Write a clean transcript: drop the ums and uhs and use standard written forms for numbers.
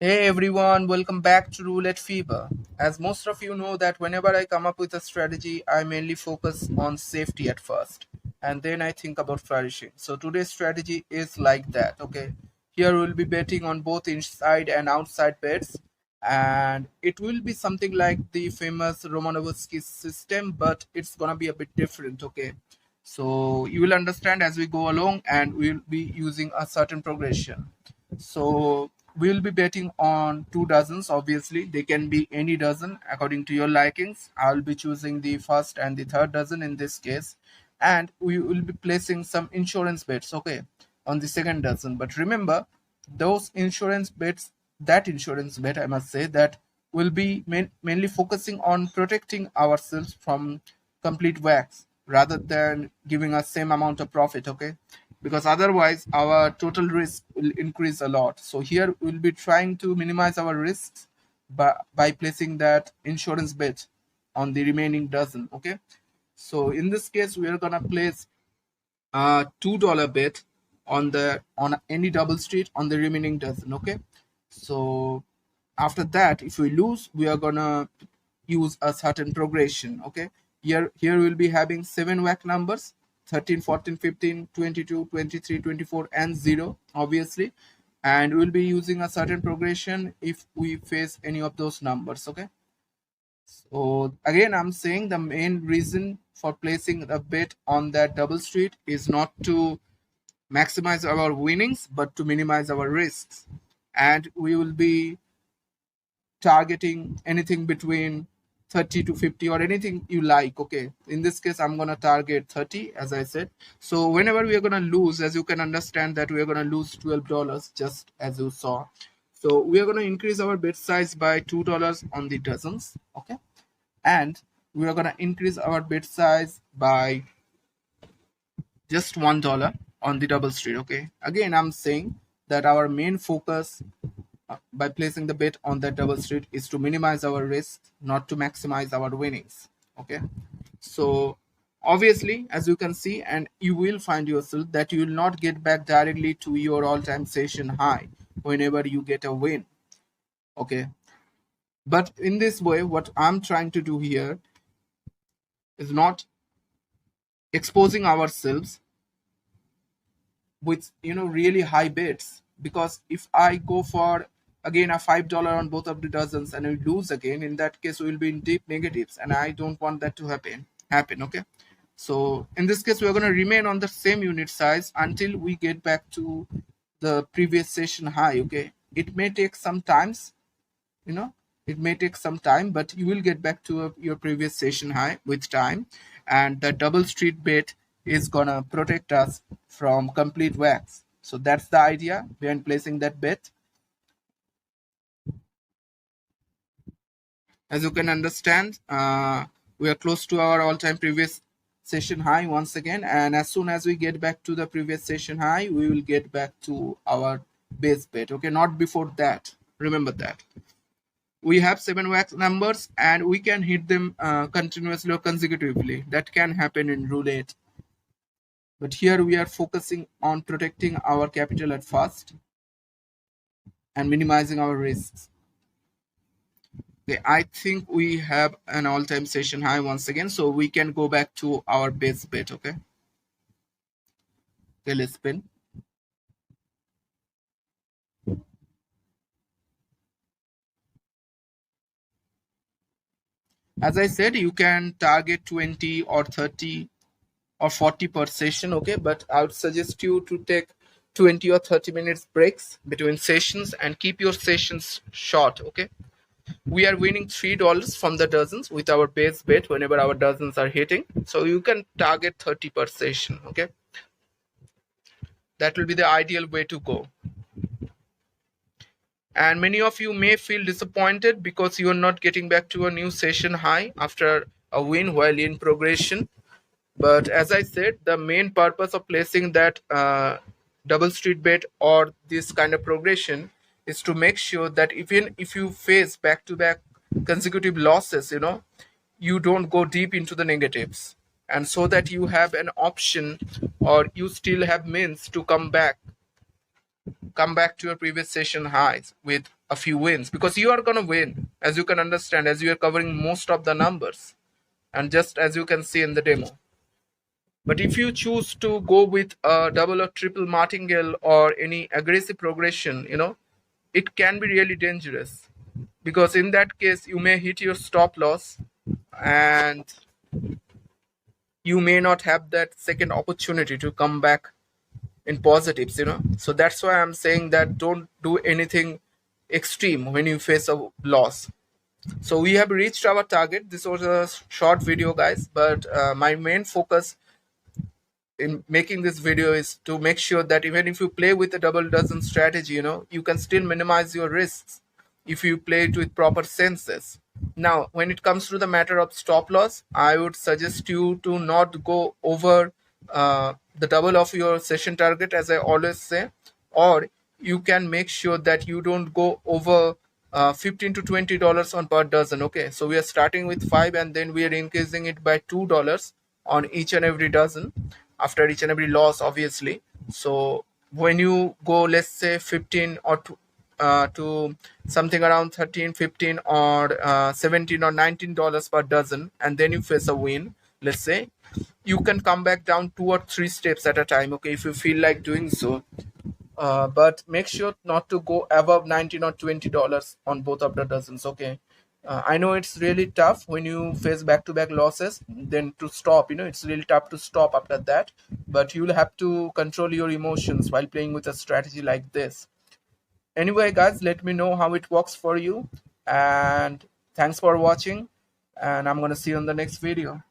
Hey everyone, welcome back to Roulette Fever. As most of you know that whenever I come up with a strategy, I mainly focus on safety at first and then I think about flourishing. So today's strategy is like that, okay? Here we'll be betting on both inside and outside bets and it will be something like the famous Romanovsky system, but it's gonna be a bit different, okay? So you will understand as we go along and we'll be using a certain progression. So we'll be betting on two dozens. Obviously, they can be any dozen according to your likings. I'll be choosing the first and the third dozen in this case, and we will be placing some insurance bets, okay, on the second dozen. But remember, those insurance bets, that insurance bet, I must say, that will be mainly focusing on protecting ourselves from complete wax rather than giving us same amount of profit, okay, because otherwise our total risk will increase a lot. So here we'll be trying to minimize our risks by placing that insurance bet on the remaining dozen, okay. So in this case we are gonna place a $2 bet on any double street on the remaining dozen, okay. So after that, if we lose, we are gonna use a certain progression, okay. Here we'll be having 7 whack numbers: 13, 14, 15, 22, 23, 24, and 0, obviously, and we'll be using a certain progression if we face any of those numbers, okay. So again, I'm saying the main reason for placing a bet on that double street is not to maximize our winnings but to minimize our risks, and we will be targeting anything between 30 to 50 or anything you like, okay. In this case I'm gonna target 30, as I said. So whenever we are gonna lose, as you can understand that we are gonna lose $12, just as you saw. So we are gonna increase our bet size by $2 on the dozens, okay, and we are gonna increase our bet size by just $1 on the double street, okay. Again, I'm saying that our main focus by placing the bet on that double street is to minimize our risk, not to maximize our winnings, okay. So obviously, as you can see, and you will find yourself that you will not get back directly to your all-time session high whenever you get a win, okay. But in this way, what I'm trying to do here is not exposing ourselves with really high bets, because if I go for again a $5 on both of the dozens and we lose again, in that case we will be in deep negatives and I don't want that to happen, okay. So in this case we are going to remain on the same unit size until we get back to the previous session high, okay. It may take some times, you know it may take some time, but you will get back to your previous session high with time, and the double street bet is gonna protect us from complete wax. So that's the idea behind placing that bet. As you can understand, we are close to our all-time previous session high once again, and as soon as we get back to the previous session high, we will get back to our base bet, okay, not before that. Remember that we have 7 wax numbers and we can hit them continuously or consecutively. That can happen in roulette, but here we are focusing on protecting our capital at first and minimizing our risks. Okay, I think we have an all-time session high once again, so we can go back to our base bet, okay. Okay, let's spin. As I said, you can target 20 or 30 or 40 per session, okay, but I would suggest you to take 20 or 30 minutes breaks between sessions and keep your sessions short, okay. We are winning $3 from the dozens with our base bet whenever our dozens are hitting, so you can target 30 per session, okay. That will be the ideal way to go. And many of you may feel disappointed because you are not getting back to a new session high after a win while in progression. But as I said, the main purpose of placing that double street bet or this kind of progression is to make sure that even if you face back-to-back consecutive losses, you don't go deep into the negatives, and so that you have an option or you still have means to come back to your previous session highs with a few wins, because you are gonna win, as you can understand, as you are covering most of the numbers, and just as you can see in the demo. But if you choose to go with a double or triple martingale or any aggressive progression, it can be really dangerous, because in that case you may hit your stop loss, and you may not have that second opportunity to come back in positives. So that's why I'm saying that don't do anything extreme when you face a loss. So we have reached our target. This was a short video, guys, but my main focus in making this video is to make sure that even if you play with a double dozen strategy, you can still minimize your risks if you play it with proper senses. Now, when it comes to the matter of stop loss, I would suggest you to not go over the double of your session target, as I always say, or you can make sure that you don't go over $15 to $20 on per dozen. Okay, so we are starting with 5 and then we are increasing it by $2 on each and every dozen after each and every loss, obviously. So when you go, let's say 15 or to something around 13, 15 or 17 or $19 per dozen, and then you face a win, let's say, you can come back down 2 or 3 steps at a time, okay, if you feel like doing so. But make sure not to go above 19 or $20 on both of the dozens, okay. I know it's really tough when you face back-to-back losses, then to stop, it's really tough to stop after that, but you'll have to control your emotions while playing with a strategy like this. Anyway, guys, let me know how it works for you, and thanks for watching, and I'm gonna see you in the next video.